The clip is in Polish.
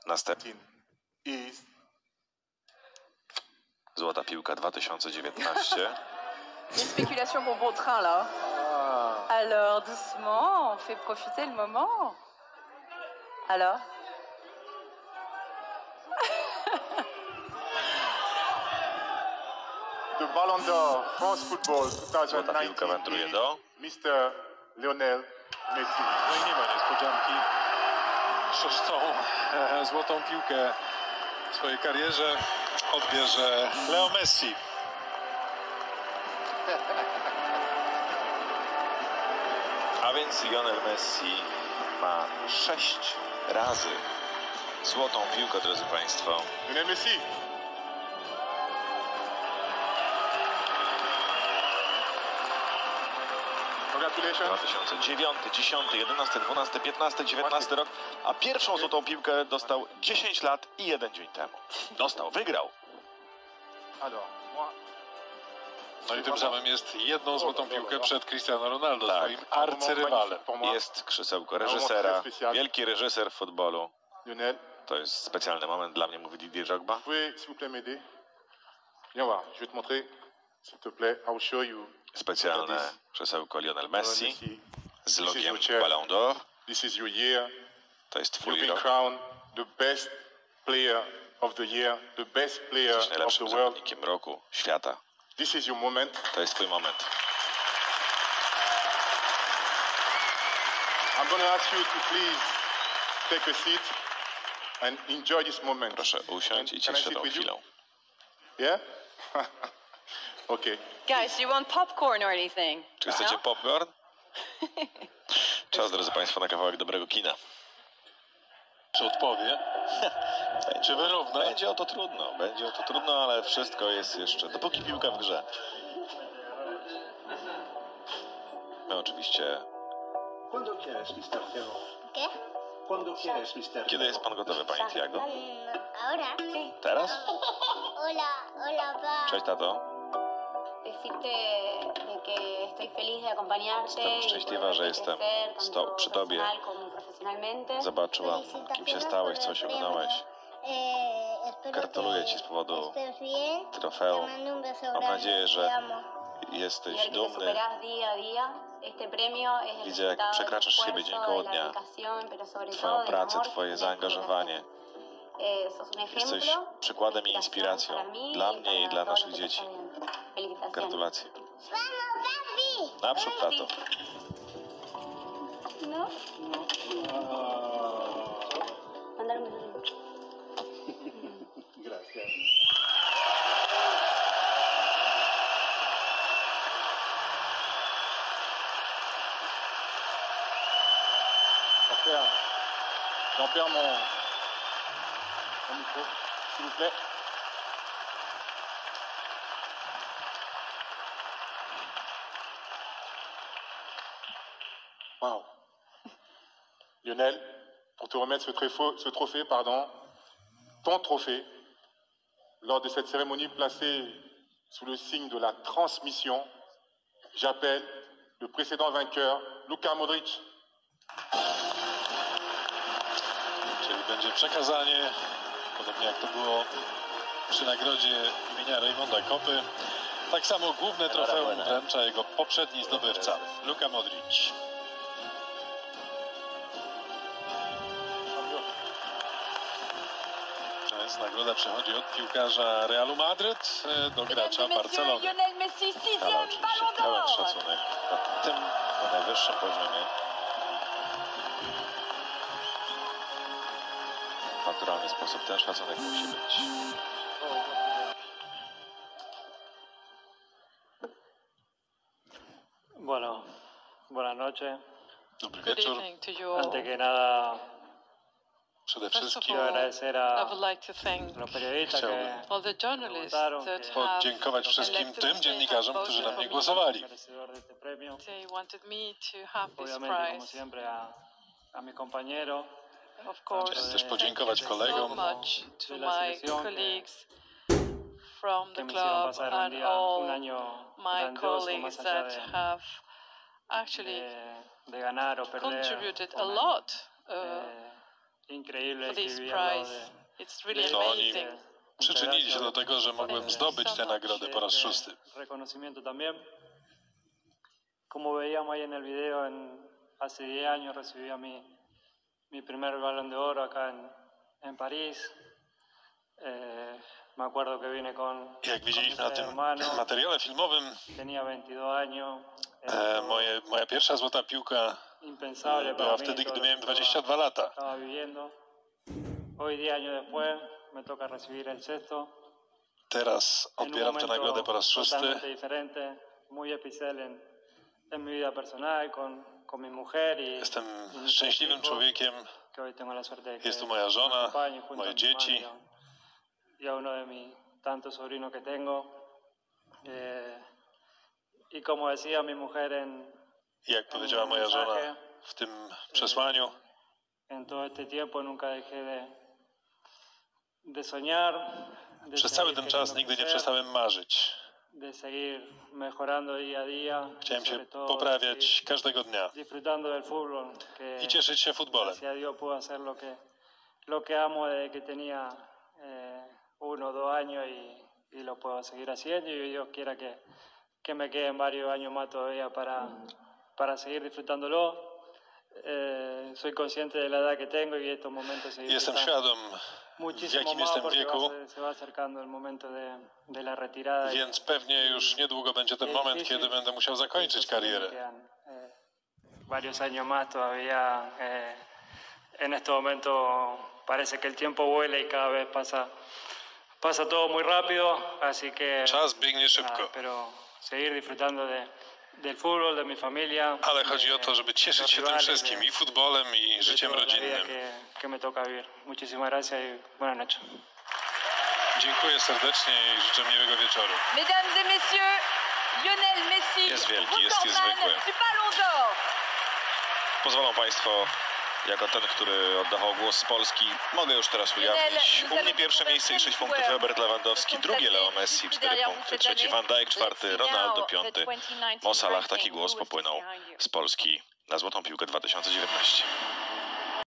Następny Złota piłka 2019. Une spéculation pour Vautrin là. Alors doucement, on fait profiter le moment. Alors The Ballon d'Or France Football Złota piłka 2019 wędruje do Mr. Lionel Messi. No i nie ma niespodzianki. Szóstą złotą piłkę w swojej karierze odbierze Leo Messi. A więc Lionel Messi ma 6 razy złotą piłkę, drodzy Państwo. Lionel Messi. Congratulations. 2009, 10, 11, 12, 15, 19 rok, a pierwszą złotą piłkę dostał 10 lat i 1 dzień temu. Dostał, wygrał. Alors, moi, No i tym samym jest jedną złotą piłkę przed Cristiano Ronaldo, Tak. swoim arcyrywalem. pour moi. Jest krzesełko reżysera, wielki reżyser w futbolu. Lionel, To jest specjalny moment dla mnie, mówi Didier Drogba. vous pouvez s'il vous plaît m'aider? Viens voir, je vais te montrer, s'il te plaît. I will show you. Specjalne krzesełko Lionel Messi Messi. z logiem Ballon d'Or. This is your year. To jest You've twój been rok. crowned the best player of the year, the best player Jesteś of the najlepszym world. zawodnikiem roku, świata. This is your moment. To jest twój moment. I'm going to ask you to please take a seat and enjoy this moment. Proszę usiąść i Can I ciesz się sit tą with you? chwilą. Yeah? Okay. guys, do you want popcorn or anything? Czy chcecie No? popcorn? Czas, drodzy Państwo, na kawałek dobrego kina. Czy odpowie? Czy wyrówna? Będzie o to trudno, ale wszystko jest jeszcze, dopóki piłka w grze. My oczywiście, ¿Cuándo quieres, Mr. Thiago? ¿Qué? ¿Cuándo quieres, Mr. kiedy jest Pan gotowy, Pani Thiago? Ahora. Sí. Teraz? Hola, hola, pa. Cześć, tato. Decirte de que estoy feliz de acompañarte. Jestem szczęśliwa, że jestem przy Tobie. Zobaczyłam, kim się stałeś, co osiągnąłeś. Gratuluję Ci z powodu trofeum. Mam nadzieję, że jesteś dumny. Widzę, jak przekraczasz siebie dzień koło dnia. Twoją pracę, Twoje zaangażowanie. Jesteś przykładem i inspiracją dla mnie i dla naszych dzieci. Gratulacje. Naprzód, tato. No. Gracias. J'en perds mon micro, s'il vous plaît. Wow. Lionel, pour te remettre ce trophée, ton trophée, lors de cette cérémonie placée sous le signe de la transmission, j'appelle le précédent vainqueur, Luka Modric. Czyli będzie przekazanie, podobnie jak to było przy nagrodzie imienia Raymonda Kopy. Tak samo główne trofeum wręcza jego poprzedni zdobywca, Luka Modric. Więc nagroda przechodzi od piłkarza Realu Madryt do gracza Barcelony. Lionel Messi, Ale sixième oczywiście Ballon pełen d'Or. szacunek na tym, na najwyższym poziomie. W naturalny sposób ten szacunek musi być. Bueno, buenas noches. Dobry Good wieczór. evening to you Antes all. que nada, Przede First of wszystkim quiero all, agradecer I would a like to thank los periodistas que all the journalists votaron, that que have podziękować wszystkim elected tym me, dziennikarzom, have którzy voted na mnie for me. głosowali. merecedor de este premio. They wanted me to have this Obviamente, como prize. siempre, a mis compañeros, Of course, Chciałem też thank podziękować you so kolegom. much to de la my selección colleagues from que the me hicieron club pasar un and día, un all año my grandioso, colleagues más allá that have actually de ganar o perder. contributed a con lot eh, increíble for que this viví al lado prize. It's really To oni amazing. przyczynili się do tego, że mogłem zdobyć tę nagrodę po raz 6. Reconocimiento también. Como veíamos ahí en el video, hace 10 años recibí mi primer Balón de Oro acá en París. Me acuerdo que vine con Jak mi widzieliśmy na tym hermano, materiale filmowym, tenía 22 años. moja pierwsza złota piłka Impensable była para mí, wtedy, todo gdy lo miałem que 22 lata. estaba viviendo. Hoy, 10 años después, me toca recibir el sexto. Teraz En un odbieram tę nagrodę momento po raz 6. totalmente diferente, muy especial en mi vida personal, con mi mujer y Jestem y mis szczęśliwym hijos, człowiekiem. que hoy tengo la suerte de que Jest tu moja me żona, acompañen junto moje a mi dzieci. hermano y a uno de mis tantos sobrinos que tengo. Y como decía mi mujer Jak powiedziała moja żona w tym przesłaniu, en todo este tiempo nunca dejé de soñar, de przez cały seguir ten czas queriendo nigdy nie crecer, przestałem marzyć. de seguir mejorando día a día, y Chciałem się sobre todo poprawiać seguir każdego dnia disfrutando del fútbol, que i cieszyć się futbolem. gracias a Dios puedo hacer lo que amo desde que tenía 1 o 2 años y lo puedo seguir haciendo y Dios quiera que me queden varios años más todavía para seguir disfrutándolo. Soy consciente de la edad que tengo y estos momentos se Jestem disfrutan świadom, w muchísimo jakim más jestem porque wieku, se va acercando el momento de la retirada. więc pewnie już niedługo będzie ten moment, kiedy będę musiał zakończyć karierę. Quedan, varios años más todavía. En este momento parece que el tiempo vuela y cada vez pasa todo muy rápido, así que Czas biegnie szybko, pero seguir disfrutando del fútbol, de mi familia. ale chodzi o to, żeby cieszyć się tym wszystkim, i futbolem, i życiem rodzinnym. Que me toca vivir. Muchísimas gracias y buenas noches. Dziękuję serdecznie i życzę miłego wieczoru. Mesdames et messieurs, Lionel Messi, Jest wielki, jest recordman niezwykły. du Ballon d'Or. Pozwolą Państwo, jako ten, który oddawał głos z Polski, mogę już teraz ujawnić. U mnie pierwsze miejsce i 6 punktów Robert Lewandowski, drugie Leo Messi, 4 punkty, trzeci Van Dijk, czwarty Ronaldo, piąty Mo Salah. Taki głos popłynął z Polski na Złotą Piłkę 2019.